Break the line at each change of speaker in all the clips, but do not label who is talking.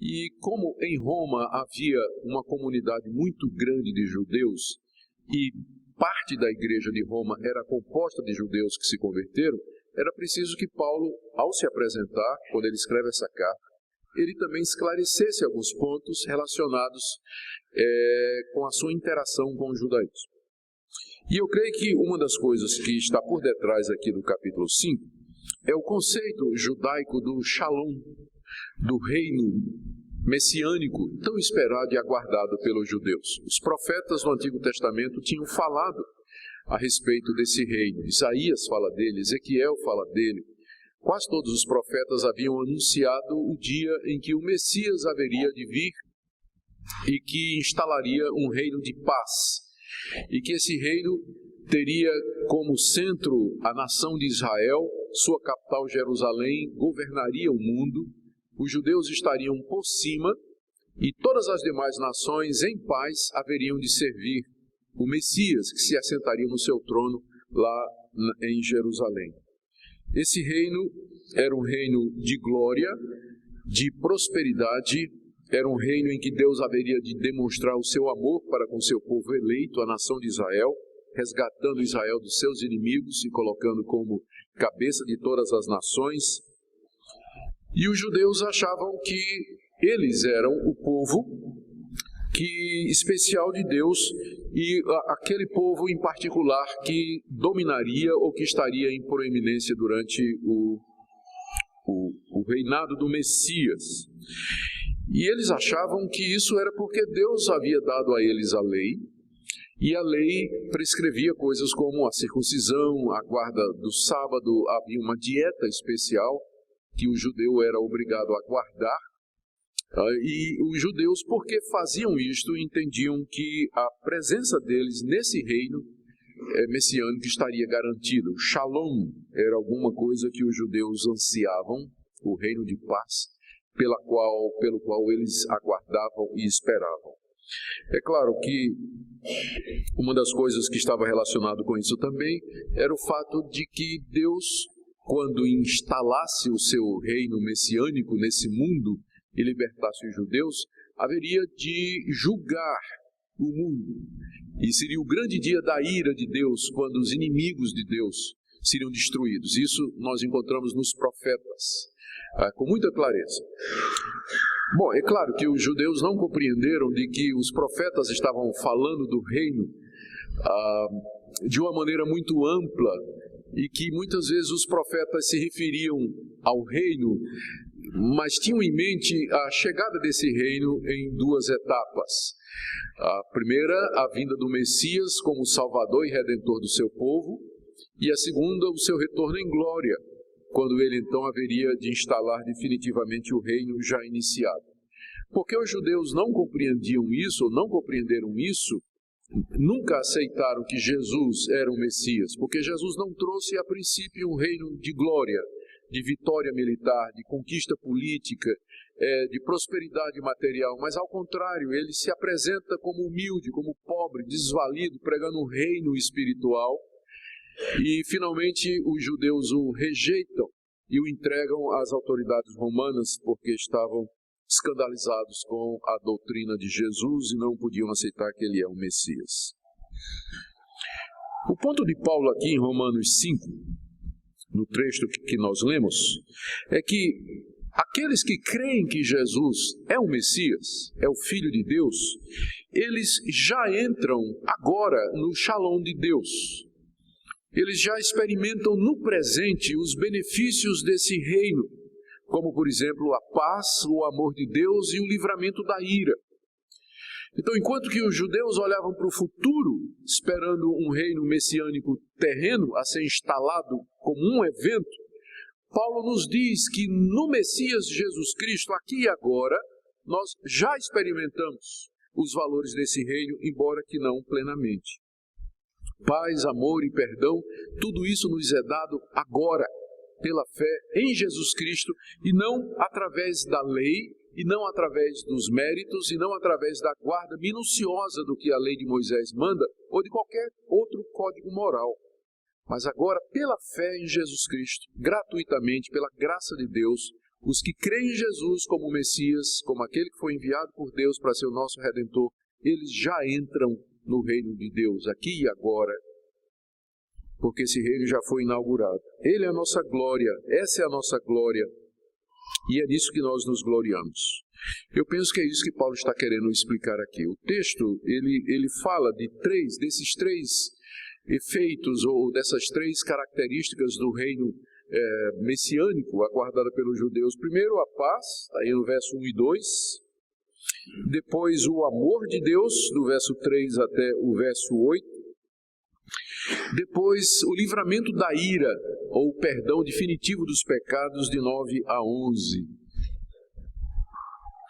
E como em Roma havia uma comunidade muito grande de judeus, e parte da igreja de Roma era composta de judeus que se converteram, era preciso que Paulo, ao se apresentar, quando ele escreve essa carta, ele também esclarecesse alguns pontos relacionados com a sua interação com o judaísmo. E eu creio que uma das coisas que está por detrás aqui do capítulo 5 é o conceito judaico do Shalom, do reino messiânico tão esperado e aguardado pelos judeus. Os profetas do Antigo Testamento tinham falado a respeito desse reino. Isaías fala dele, Ezequiel fala dele. Quase todos os profetas haviam anunciado o dia em que o Messias haveria de vir e que instalaria um reino de paz. E que esse reino teria como centro a nação de Israel, sua capital Jerusalém, governaria o mundo, os judeus estariam por cima e todas as demais nações em paz haveriam de servir o Messias, que se assentaria no seu trono lá em Jerusalém. Esse reino era um reino de glória, de prosperidade, era um reino em que Deus haveria de demonstrar o seu amor para com o seu povo eleito, a nação de Israel, resgatando Israel dos seus inimigos e colocando como cabeça de todas as nações. E os judeus achavam que eles eram o povo especial de Deus e aquele povo em particular que dominaria ou que estaria em proeminência durante o reinado do Messias. E eles achavam que isso era porque Deus havia dado a eles a lei, e a lei prescrevia coisas como a circuncisão, a guarda do sábado, havia uma dieta especial que o judeu era obrigado a guardar. E os judeus, porque faziam isto, entendiam que a presença deles nesse reino messiânico estaria garantida. O Shalom era alguma coisa que os judeus ansiavam, o reino de paz, pelo qual eles aguardavam e esperavam. É claro que uma das coisas que estava relacionado com isso também era o fato de que Deus, quando instalasse o seu reino messiânico nesse mundo e libertasse os judeus, haveria de julgar o mundo. E seria o grande dia da ira de Deus, quando os inimigos de Deus seriam destruídos. Isso nós encontramos nos profetas, com muita clareza. Bom, é claro que os judeus não compreenderam de que os profetas estavam falando do reino de uma maneira muito ampla e que muitas vezes os profetas se referiam ao reino, mas tinham em mente a chegada desse reino em duas etapas. A primeira, a vinda do Messias como Salvador e Redentor do seu povo, e a segunda, o seu retorno em glória, quando ele então haveria de instalar definitivamente o reino já iniciado. Porque os judeus não compreendiam isso, ou não compreenderam isso, nunca aceitaram que Jesus era o Messias, porque Jesus não trouxe a princípio um reino de glória, de vitória militar, de conquista política, de prosperidade material, mas ao contrário, ele se apresenta como humilde, como pobre, desvalido, pregando um reino espiritual, e finalmente os judeus o rejeitam e o entregam às autoridades romanas porque estavam escandalizados com a doutrina de Jesus e não podiam aceitar que ele é o Messias. O ponto de Paulo aqui em Romanos 5, no trecho que nós lemos, é que aqueles que creem que Jesus é o Messias, é o Filho de Deus, eles já entram agora no Shalom de Deus. Eles já experimentam no presente os benefícios desse reino, como, por exemplo, a paz, o amor de Deus e o livramento da ira. Então, enquanto que os judeus olhavam para o futuro, esperando um reino messiânico terreno a ser instalado como um evento, Paulo nos diz que no Messias Jesus Cristo, aqui e agora, nós já experimentamos os valores desse reino, embora que não plenamente. Paz, amor e perdão, tudo isso nos é dado agora, pela fé em Jesus Cristo, e não através da lei, e não através dos méritos, e não através da guarda minuciosa do que a lei de Moisés manda, ou de qualquer outro código moral. Mas agora, pela fé em Jesus Cristo, gratuitamente, pela graça de Deus, Os que creem em Jesus como Messias, como aquele que foi enviado por Deus para ser o nosso Redentor, eles já entram no reino de Deus, aqui e agora, porque esse reino já foi inaugurado. Ele é a nossa glória, essa é a nossa glória, e é nisso que nós nos gloriamos. Eu penso que é isso que Paulo está querendo explicar aqui. O texto, ele fala desses três efeitos, ou dessas três características do reino messiânico, aguardada pelos judeus. Primeiro, a paz, está aí no verso 1 e 2. Depois, o amor de Deus, do verso 3 até o verso 8. Depois, o livramento da ira, ou o perdão definitivo dos pecados, de 9 a 11.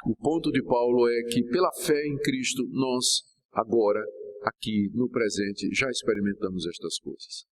O ponto de Paulo é que, pela fé em Cristo, nós, agora, aqui no presente, já experimentamos estas coisas.